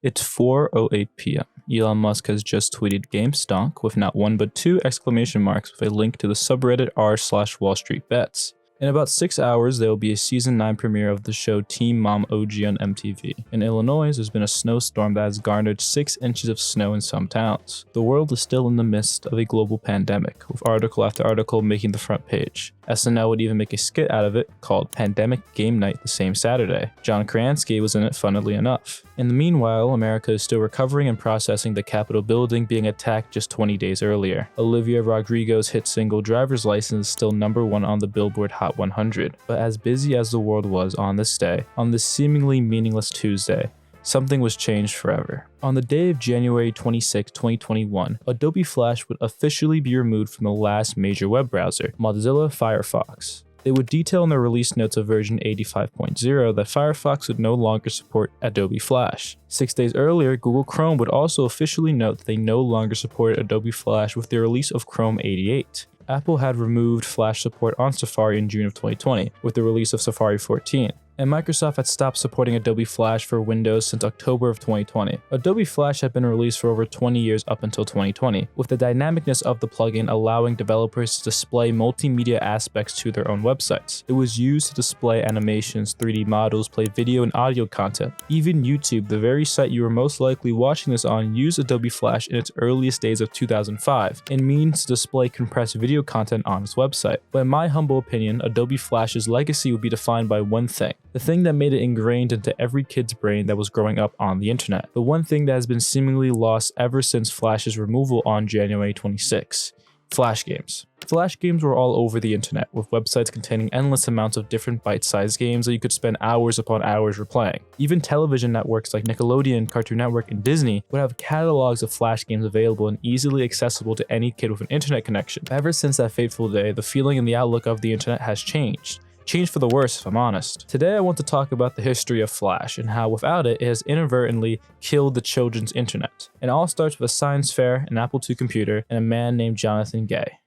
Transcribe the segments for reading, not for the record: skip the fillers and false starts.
It's 4:08 p.m. Elon Musk has just tweeted game stonk with not one but two exclamation marks with a link to the subreddit r/Wall Street Bets. In about 6 hours, there will be a Season 9 premiere of the show Teen Mom OG on MTV. In Illinois, there's been a snowstorm that has garnered 6 inches of snow in some towns. The world is still in the midst of a global pandemic, with article after article making the front page. SNL would even make a skit out of it called Pandemic Game Night the same Saturday. John Krasinski was in it, funnily enough. In the meanwhile, America is still recovering and processing the Capitol building being attacked just 20 days earlier. Olivia Rodrigo's hit single Driver's License is still #1 on the Billboard Hot 100. But as busy as the world was on this day, on this seemingly meaningless Tuesday, something was changed forever. On the day of January 26, 2021, Adobe Flash would officially be removed from the last major web browser, Mozilla Firefox. They would detail in the release notes of version 85.0 that Firefox would no longer support Adobe Flash. 6 days earlier, Google Chrome would also officially note that they no longer supported Adobe Flash with the release of Chrome 88. Apple had removed Flash support on Safari in June of 2020 with the release of Safari 14. And Microsoft had stopped supporting Adobe Flash for Windows since October of 2020. Adobe Flash had been released for over 20 years up until 2020, with the dynamicness of the plugin allowing developers to display multimedia aspects to their own websites. It was used to display animations, 3D models, play video and audio content. Even YouTube, the very site you were most likely watching this on, used Adobe Flash in its earliest days of 2005, and means to display compressed video content on its website. But in my humble opinion, Adobe Flash's legacy would be defined by one thing. The thing that made it ingrained into every kid's brain that was growing up on the internet. The one thing that has been seemingly lost ever since Flash's removal on January 26. Flash games. Flash games were all over the internet, with websites containing endless amounts of different bite-sized games that you could spend hours upon hours replaying. Even television networks like Nickelodeon, Cartoon Network, and Disney would have catalogs of Flash games available and easily accessible to any kid with an internet connection. Ever since that fateful day, the feeling and the outlook of the internet has changed. Changed for the worse, if I'm honest. Today I want to talk about the history of Flash and how without it, it has inadvertently killed the children's internet. It all starts with a science fair, an Apple II computer, and a man named Jonathan Gay.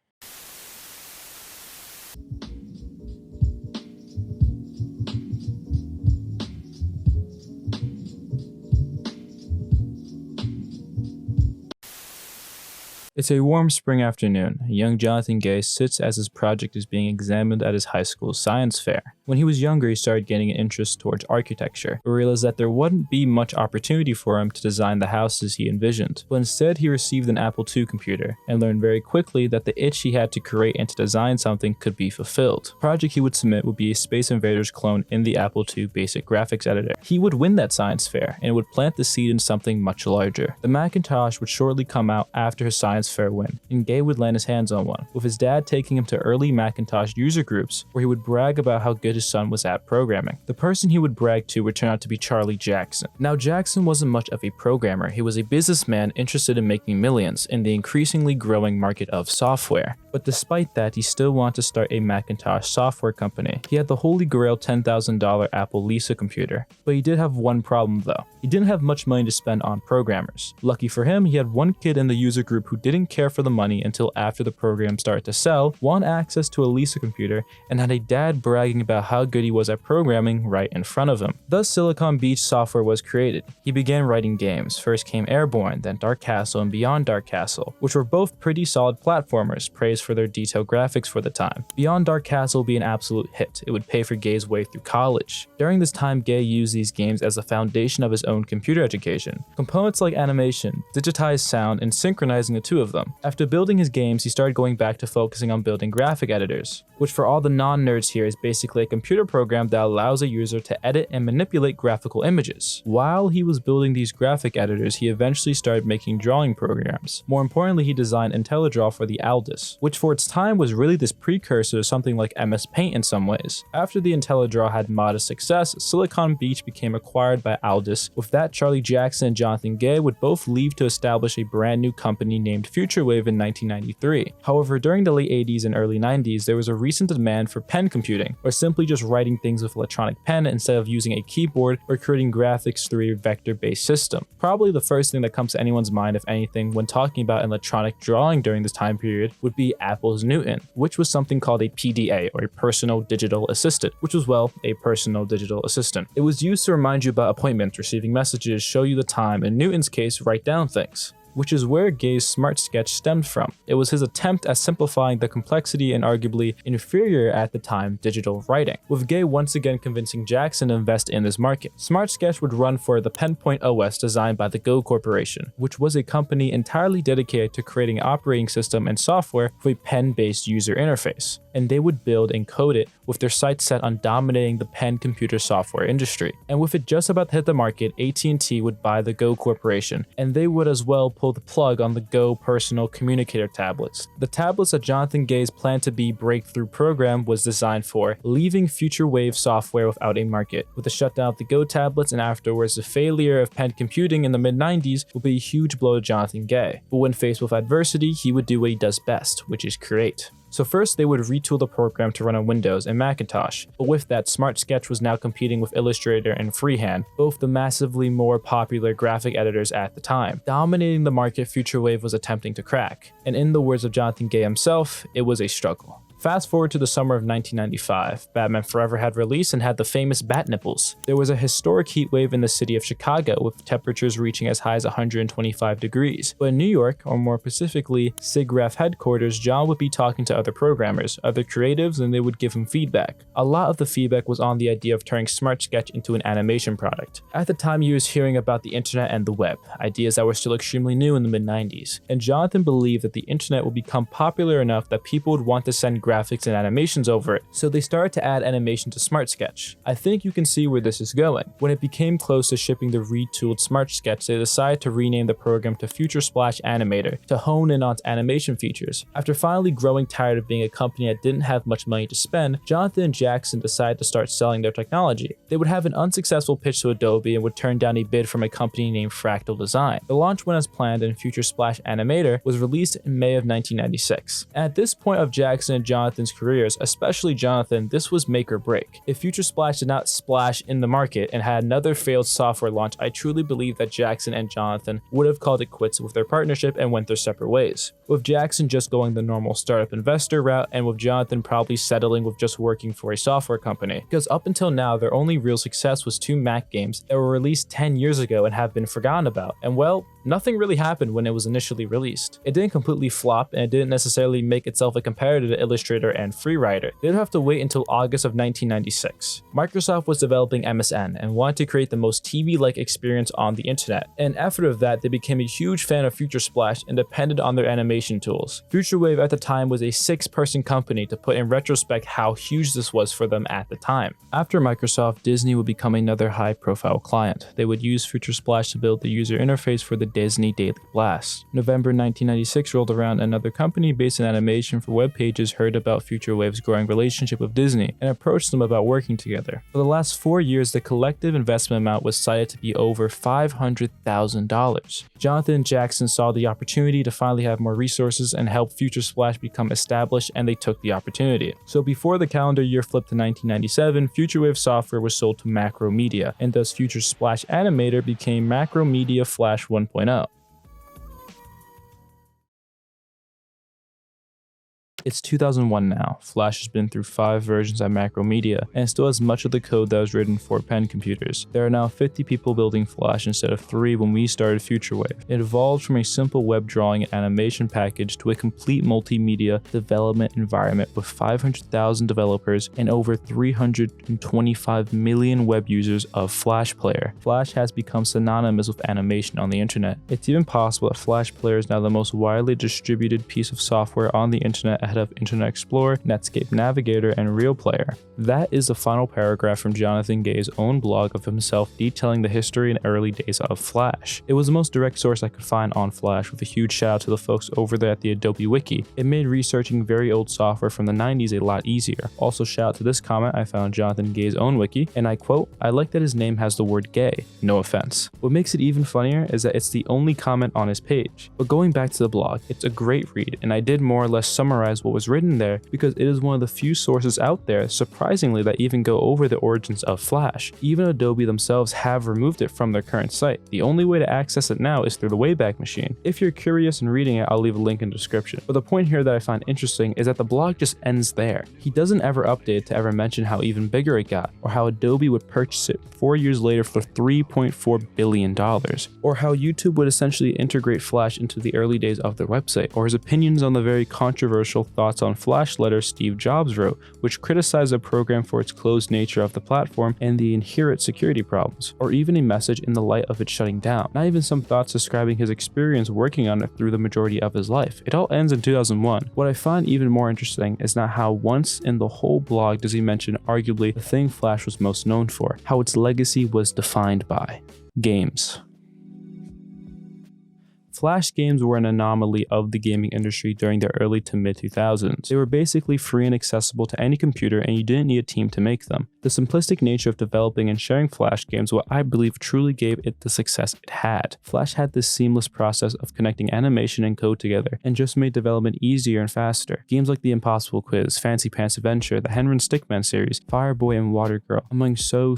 It's a warm spring afternoon. Young Jonathan Gay sits as his project is being examined at his high school's science fair. When he was younger, he started getting an interest towards architecture, but realized that there wouldn't be much opportunity for him to design the houses he envisioned. But instead, he received an Apple II computer and learned very quickly that the itch he had to create and to design something could be fulfilled. The project he would submit would be a Space Invaders clone in the Apple II basic graphics editor. He would win that science fair, and it would plant the seed in something much larger. The Macintosh would shortly come out after his science fair win, and Gay would land his hands on one, with his dad taking him to early Macintosh user groups where he would brag about how good his son was at programming. The person he would brag to would turn out to be Charlie Jackson. Now, Jackson wasn't much of a programmer. He was a businessman interested in making millions in the increasingly growing market of software. But despite that, he still wanted to start a Macintosh software company. He had the holy grail $10,000 Apple Lisa computer. But he did have one problem though. He didn't have much money to spend on programmers. Lucky for him, he had one kid in the user group who didn't care for the money until after the program started to sell, wanted access to a Lisa computer, and had a dad bragging about how good he was at programming right in front of him. Thus, Silicon Beach software was created. He began writing games. First came Airborne, then Dark Castle and Beyond Dark Castle, which were both pretty solid platformers, praised for their detailed graphics for the time. Beyond Dark Castle would be an absolute hit. It would pay for Gay's way through college. During this time, Gay used these games as the foundation of his own computer education. Components like animation, digitized sound, and synchronizing the two of them. After building his games, he started going back to focusing on building graphic editors, which for all the non-nerds here is basically a computer program that allows a user to edit and manipulate graphical images. While he was building these graphic editors, he eventually started making drawing programs. More importantly, he designed IntelliDraw for the Aldus, which for its time was really this precursor to something like MS Paint in some ways. After the IntelliDraw had modest success, Silicon Beach became acquired by Aldus. With that, Charlie Jackson and Jonathan Gay would both leave to establish a brand new company named FutureWave in 1993. However, during the late 80s and early 90s, there was a recent demand for pen computing, or simply just writing things with electronic pen instead of using a keyboard or creating graphics through a vector-based system. Probably the first thing that comes to anyone's mind, if anything, when talking about electronic drawing during this time period would be Apple's Newton, which was something called a PDA, or a personal digital assistant, which was, well, a personal digital assistant. It was used to remind you about appointments, receiving messages, show you the time, in Newton's case, write down things, which is where Gay's Smart Sketch stemmed from. It was his attempt at simplifying the complexity and arguably inferior at the time digital writing, with Gay once again convincing Jackson to invest in this market. Smart Sketch would run for the PenPoint OS designed by the Go Corporation, which was a company entirely dedicated to creating an operating system and software for a pen-based user interface, and they would build and code it with their sights set on dominating the pen computer software industry. And with it just about to hit the market, AT&T would buy the Go Corporation, and they would as well pull the plug on the Go personal communicator tablets. The tablets that Jonathan Gay's planned to be breakthrough program was designed for, leaving future wave software without a market. With the shutdown of the Go tablets and afterwards the failure of pen computing in the mid-90s would be a huge blow to Jonathan Gay. But when faced with adversity, he would do what he does best, which is create. So first, they would retool the program to run on Windows and Macintosh, but with that, Smart Sketch was now competing with Illustrator and Freehand, both the massively more popular graphic editors at the time, dominating the market Future Wave was attempting to crack. And in the words of Jonathan Gay himself, it was a struggle. Fast forward to the summer of 1995, Batman Forever had released and had the famous bat nipples. There was a historic heat wave in the city of Chicago with temperatures reaching as high as 125 degrees. But in New York, or more specifically, SIGGRAPH headquarters, John would be talking to other programmers, other creatives, and they would give him feedback. A lot of the feedback was on the idea of turning Smart Sketch into an animation product. At the time, he was hearing about the internet and the web, ideas that were still extremely new in the mid-90s. And Jonathan believed that the internet would become popular enough that people would want to send graphics and animations over it, so they started to add animation to Smart Sketch. I think you can see where this is going. When it became close to shipping the retooled Smart Sketch, they decided to rename the program to Future Splash Animator to hone in on its animation features. After finally growing tired of being a company that didn't have much money to spend, Jonathan and Jackson decided to start selling their technology. They would have an unsuccessful pitch to Adobe and would turn down a bid from a company named Fractal Design. The launch went as planned and Future Splash Animator was released in May of 1996. At this point of Jackson and Jonathan's careers, especially Jonathan, this was make or break. If Future Splash did not splash in the market and had another failed software launch, I truly believe that Jackson and Jonathan would have called it quits with their partnership and went their separate ways. With Jackson just going the normal startup investor route, and with Jonathan probably settling with just working for a software company. Because up until now, their only real success was 2 Mac games that were released 10 years ago and have been forgotten about. And well, nothing really happened when it was initially released. It didn't completely flop, and it didn't necessarily make itself a competitor to Illustrator and FreeWriter. They'd have to wait until August of 1996. Microsoft was developing MSN and wanted to create the most TV-like experience on the internet. And after that, they became a huge fan of Future Splash and depended on their animation tools. Future Wave at the time was a 6-person company, to put in retrospect how huge this was for them at the time. After Microsoft, Disney would become another high-profile client. They would use Future Splash to build the user interface for the Disney Daily Blast. November 1996 rolled around, another company based in animation for web pages heard about Future Wave's growing relationship with Disney and approached them about working together. For the last 4 years, the collective investment amount was cited to be over $500,000. Jonathan and Jackson saw the opportunity to finally have more resources and help Future Splash become established, and they took the opportunity. So before the calendar year flipped to 1997, Future Wave software was sold to Macromedia, and thus Future Splash Animator became Macromedia Flash 1.0. It's 2001 now. Flash has been through 5 versions at Macromedia and still has much of the code that was written for pen computers. There are now 50 people building Flash instead of 3 when we started Future Wave. It evolved from a simple web drawing and animation package to a complete multimedia development environment with 500,000 developers and over 325 million web users of Flash Player. Flash has become synonymous with animation on the internet. It's even possible that Flash Player is now the most widely distributed piece of software on the internet ahead of Internet Explorer, Netscape Navigator, and Real Player. That is the final paragraph from Jonathan Gay's own blog of himself detailing the history and early days of Flash. It was the most direct source I could find on Flash, with a huge shout out to the folks over there at the Adobe Wiki. It made researching very old software from the 90s a lot easier. Also, shout out to this comment I found Jonathan Gay's own wiki, and I quote, "I like that his name has the word gay, no offense." What makes it even funnier is that it's the only comment on his page. But going back to the blog, it's a great read, and I did more or less summarize summarize what was written there because it is one of the few sources out there, surprisingly, that even go over the origins of Flash. Even Adobe themselves have removed it from their current site. The only way to access it now is through the Wayback Machine. If you're curious in reading it, I'll leave a link in the description. But the point here that I find interesting is that the blog just ends there. He doesn't ever update to ever mention how even bigger it got, or how Adobe would purchase it 4 years later for $3.4 billion, or how YouTube would essentially integrate Flash into the early days of their website, or his opinions on the very controversial Thoughts on Flash letter Steve Jobs wrote, which criticized the program for its closed nature of the platform and the inherent security problems, or even a message in the light of it shutting down. Not even some thoughts describing his experience working on it through the majority of his life. It all ends in 2001. What I find even more interesting is not how once in the whole blog does he mention arguably the thing Flash was most known for, how its legacy was defined by games. Flash games were an anomaly of the gaming industry during the early to mid 2000s. They were basically free and accessible to any computer, and you didn't need a team to make them. The simplistic nature of developing and sharing Flash games what I believe truly gave it the success it had. Flash had this seamless process of connecting animation and code together and just made development easier and faster. Games like The Impossible Quiz, Fancy Pants Adventure, the Henry Stickman series, Fireboy and Water Girl, among so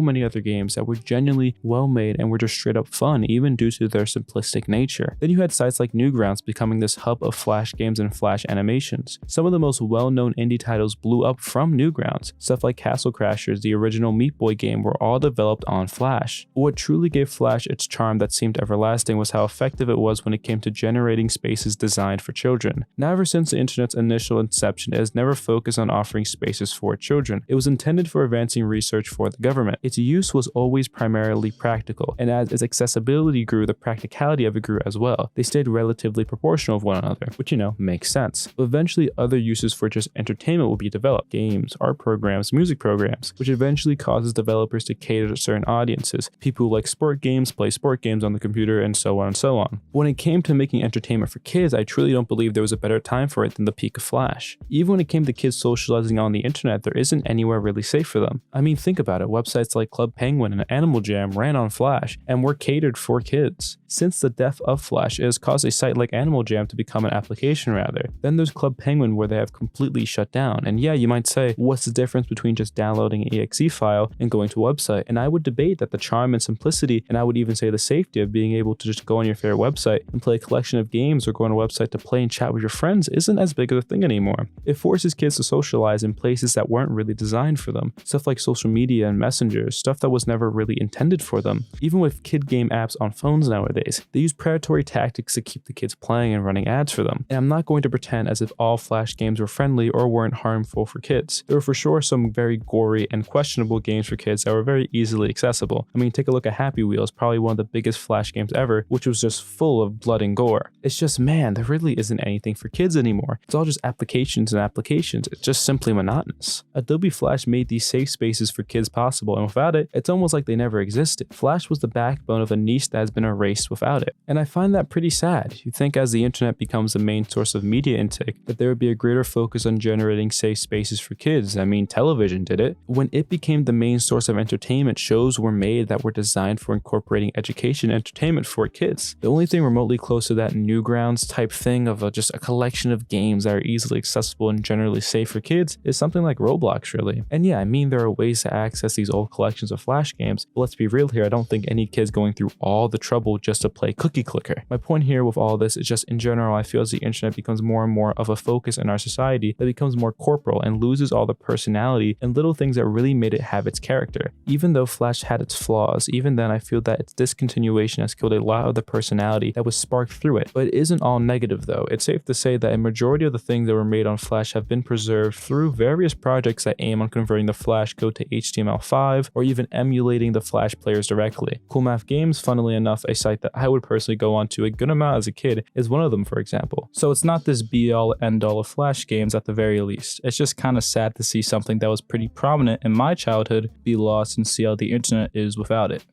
many other games that were genuinely well made and were just straight up fun even due to their simplistic nature. Then you had sites like Newgrounds becoming this hub of Flash games and Flash animations. Some of the most well-known indie titles blew up from Newgrounds. Stuff like Castle Crashers, the original Meat Boy game, were all developed on Flash. But what truly gave Flash its charm that seemed everlasting was how effective it was when it came to generating spaces designed for children. Now, ever since the internet's initial inception, it has never focused on offering spaces for children. It was intended for advancing research for the government. Its use was always primarily practical, and as its accessibility grew, the practicality of it grew as well. They stayed relatively proportional of one another, which makes sense. But eventually other uses for just entertainment will be developed. Games, art programs, music programs, which eventually causes developers to cater to certain audiences. People who like sport games play sport games on the computer, and so on and so on. When it came to making entertainment for kids, I truly don't believe there was a better time for it than the peak of Flash. Even when it came to kids socializing on the internet, there isn't anywhere really safe for them. I mean, think about it. Websites like Club Penguin and Animal Jam ran on Flash and were catered for kids. Since the death of Flash, it has caused a site like Animal Jam to become an application rather. Then there's Club Penguin, where they have completely shut down. And yeah, you might say, what's the difference between just downloading an exe file and going to a website? And I would debate that the charm and simplicity, and I would even say the safety of being able to just go on your favorite website and play a collection of games, or go on a website to play and chat with your friends, isn't as big of a thing anymore. It forces kids to socialize in places that weren't really designed for them. Stuff like social media and messengers, stuff that was never really intended for them. Even with kid game apps on phones nowadays, they use predatory tactics to keep the kids playing and running ads for them. And I'm not going to pretend as if all Flash games were friendly or weren't harmful for kids. There were for sure some very gory and questionable games for kids that were very easily accessible. I mean, take a look at Happy Wheels, probably one of the biggest Flash games ever, which was just full of blood and gore. It's just, man, there really isn't anything for kids anymore. It's all just applications and applications. It's just simply monotonous. Adobe Flash made these safe spaces for kids possible, and without it, it's almost like they never existed. Flash was the backbone of a niche that has been erased without it. And I find that pretty sad. You think as the internet becomes the main source of media intake, that there would be a greater focus on generating safe spaces for kids. I mean, television did it. When it became the main source of entertainment, shows were made that were designed for incorporating education and entertainment for kids. The only thing remotely close to that Newgrounds type thing of just a collection of games that are easily accessible and generally safe for kids is something like Roblox, really. And yeah, I mean, there are ways to access these old collections of Flash games, but let's be real here, I don't think any kid's going through all the trouble just to play Cookie Clicker. My point here with all this is just, in general, I feel as the internet becomes more and more of a focus in our society that becomes more corporal and loses all the personality and little things that really made it have its character. Even though Flash had its flaws, even then I feel that its discontinuation has killed a lot of the personality that was sparked through it. But it isn't all negative though. It's safe to say that a majority of the things that were made on Flash have been preserved through various projects that aim on converting the Flash code to HTML5 or even emulating the Flash players directly. Cool Math Games, funnily enough, a site that I would personally go on to a good amount as a kid, is one of them, for example. So it's not this be-all end-all of Flash games at the very least. It's just kind of sad to see something that was pretty prominent in my childhood be lost and see how the internet is without it.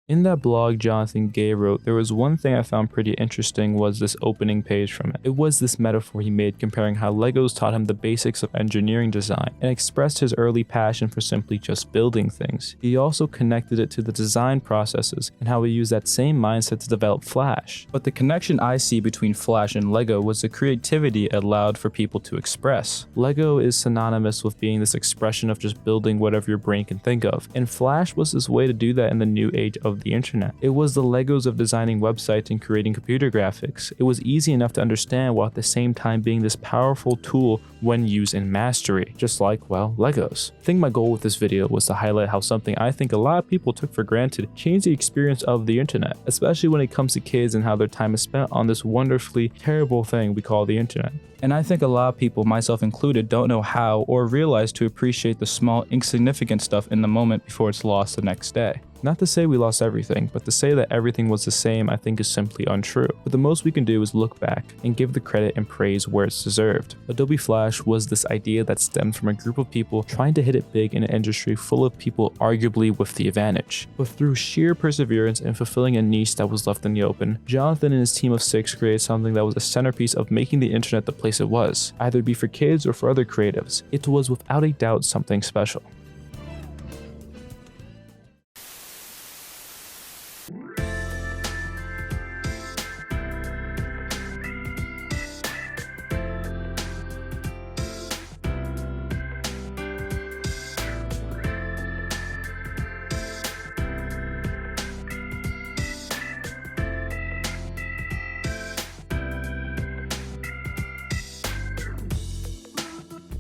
In that blog Jonathan Gay wrote, there was one thing I found pretty interesting was this opening page from it. It was this metaphor he made comparing how Legos taught him the basics of engineering design and expressed his early passion for simply just building things. He also connected it to the design processes and how he used that same mindset to develop Flash. But the connection I see between Flash and Lego was the creativity it allowed for people to express. Lego is synonymous with being this expression of just building whatever your brain can think of, and Flash was this way to do that in the new age of the internet. It was the Legos of designing websites and creating computer graphics. It was easy enough to understand while at the same time being this powerful tool when used in mastery, just like, well, Legos. I think my goal with this video was to highlight how something I think a lot of people took for granted changed the experience of the internet, especially when it comes to kids and how their time is spent on this wonderfully terrible thing we call the internet. And I think a lot of people, myself included, don't know how or realize to appreciate the small, insignificant stuff in the moment before it's lost the next day. Not to say we lost everything, but to say that everything was the same I think is simply untrue. But the most we can do is look back and give the credit and praise where it's deserved. Adobe Flash was this idea that stemmed from a group of people trying to hit it big in an industry full of people arguably with the advantage. But through sheer perseverance and fulfilling a niche that was left in the open, Jonathan and his team of 6 created something that was a centerpiece of making the internet the place it was, either be for kids or for other creatives. It was without a doubt something special.